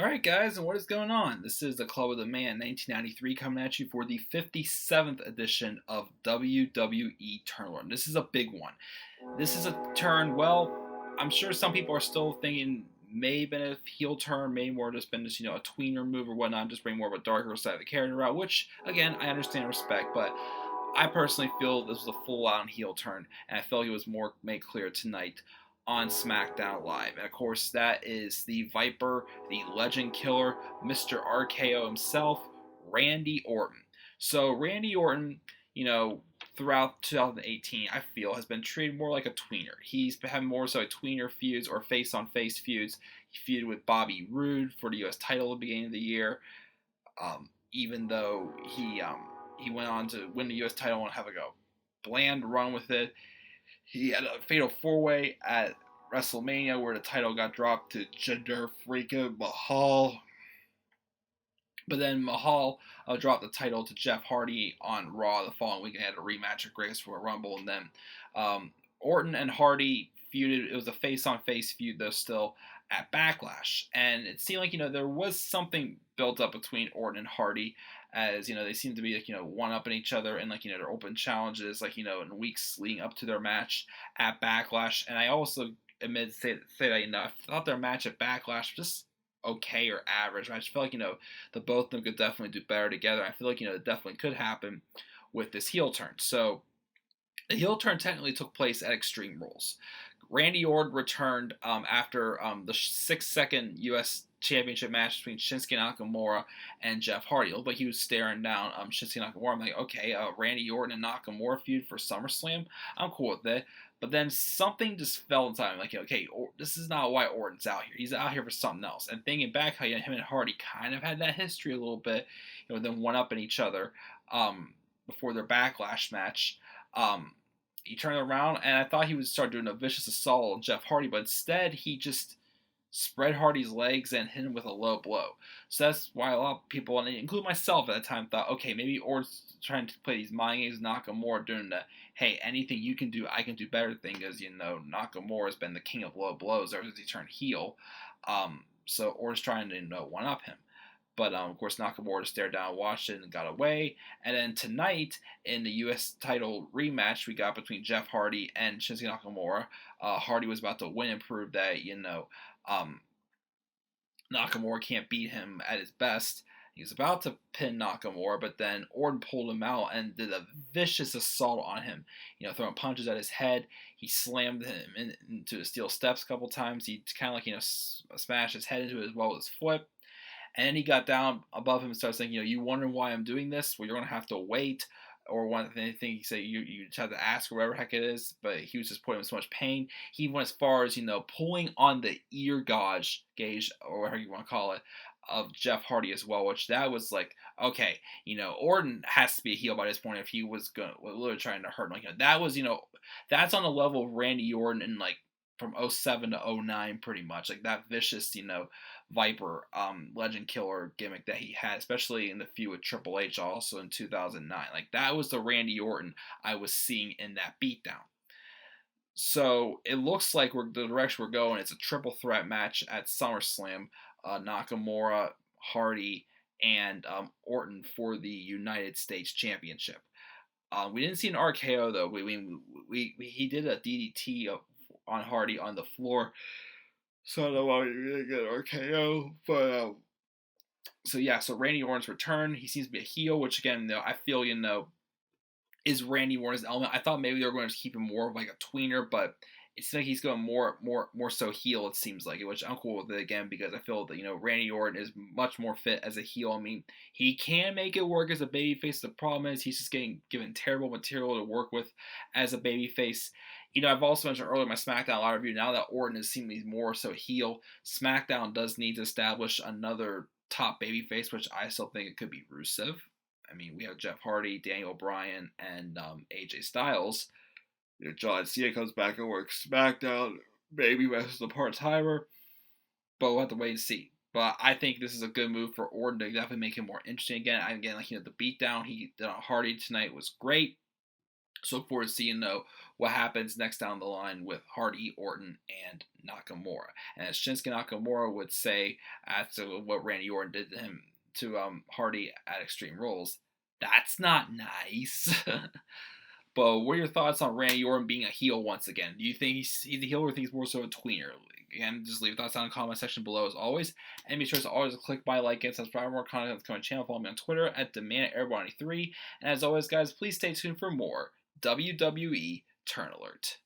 Alright guys, and what is going on? This is the Club of the Man 1993 coming at you for the 57th edition of WWE Turn Run. This is a big one. This is a turn, well, I'm sure some people are still thinking may have been a heel turn, may more just been just, a tweener move or whatnot, just bring more of a darker side of the character out, which, again, I understand and respect, but I personally feel this was a full-on heel turn, and I feel like it was more made clear tonight on SmackDown Live. And of course, that is the Viper, the Legend Killer, Mr. RKO himself, Randy Orton. So Randy Orton, you know, throughout 2018, I feel has been treated more like a tweener. He's had more so tweener feuds or face-on-face feuds. He feuded with Bobby Roode for the U.S. title at the beginning of the year. Even though he went on to win the U.S. title and have like a bland run with it. He had a fatal four-way at WrestleMania where the title got dropped to Jinder freaking Mahal. But then Mahal dropped the title to Jeff Hardy on Raw the following week and had a rematch at Greatest Royal Rumble. And then Orton and Hardy feuded. It was a face-on-face feud, though, still at Backlash. And it seemed like, there was something built up between Orton and Hardy as, they seemed to be, one-upping each other in, their open challenges, in weeks leading up to their match at Backlash. And I also say that, I thought their match at Backlash was just okay or average. I just feel like, the both of them could definitely do better together. I feel like, it definitely could happen with this heel turn. So the heel turn technically took place at Extreme Rules. Randy Orton returned after the 6-second U.S. Championship match between Shinsuke Nakamura and Jeff Hardy. It looked like he was staring down Shinsuke Nakamura. I'm like, okay, Randy Orton and Nakamura feud for SummerSlam. I'm cool with that. But then something just fell inside me. Like, okay, this is not why Orton's out here. He's out here for something else. And thinking back how him and Hardy kind of had that history a little bit, them one-upping each other before their Backlash match. He turned around, and I thought he would start doing a vicious assault on Jeff Hardy, but instead he just spread Hardy's legs and hit him with a low blow. So that's why a lot of people, and including myself at the time, thought, okay, maybe Orton's trying to play these mind games with Nakamura, doing the, hey, anything you can do, I can do better thing, because, Nakamura has been the king of low blows ever since he turned heel. So Orton's trying to, one-up him. But, of course, Nakamura just stared down, watched it, and got away. And then tonight, in the U.S. title rematch we got between Jeff Hardy and Shinsuke Nakamura, Hardy was about to win and prove that, Nakamura can't beat him at his best. He was about to pin Nakamura, but then Orton pulled him out and did a vicious assault on him. Throwing punches at his head. He slammed him into the steel steps a couple times. He kind of smashed his head into it as well as his foot. And then he got down above him and started saying, you wondering why I'm doing this? Well, you're going to have to wait. Or one thing he said, you just have to ask or whatever heck it is. But he was just putting him in so much pain. He went as far as, pulling on the ear gauge, or whatever you want to call it, of Jeff Hardy as well. Which that was like, okay, Orton has to be a heel by this point if he was literally trying to hurt him. That was, that's on the level of Randy Orton and from 07 to 09 pretty much. That vicious, Viper Legend Killer gimmick that he had, especially in the feud with Triple H also in 2009. That was the Randy Orton I was seeing in that beatdown. So it looks like the direction we're going. It's a triple threat match at SummerSlam. Nakamura, Hardy, and Orton for the United States Championship. We didn't see an RKO though. He did a DDT on Hardy on the floor. So I don't know why we didn't get an RKO. But, so Randy Orton's return. He seems to be a heel, which again, I feel, is Randy Orton's element. I thought maybe they were going to keep him more of a tweener, but it seems like he's going more so heel, it seems like, which I'm cool with it again, because I feel that, Randy Orton is much more fit as a heel. I mean, he can make it work as a babyface. The problem is he's just getting given terrible material to work with as a babyface. I've also mentioned earlier in my SmackDown Live review, now that Orton is seemingly more so heel, SmackDown does need to establish another top babyface, which I still think it could be Rusev. I mean, we have Jeff Hardy, Daniel Bryan, and AJ Styles. John Cena comes back and works SmackDown, maybe as the part-timer, but we'll have to wait and see. But I think this is a good move for Orton to definitely make him more interesting again. The beatdown he did on Hardy tonight was great. So look forward to seeing though what happens next down the line with Hardy, Orton, and Nakamura. And as Shinsuke Nakamura would say after what Randy Orton did to him to Hardy at Extreme Rules, that's not nice. But what are your thoughts on Randy Orton being a heel once again? Do you think he's a heel or do you think he's more so a tweener? Again, just leave your thoughts down in the comment section below as always. And be sure to always click by, like, and subscribe for more content on the coming channel. Follow me on Twitter at DemandAirborne93. And as always, guys, please stay tuned for more WWE Turn Alert.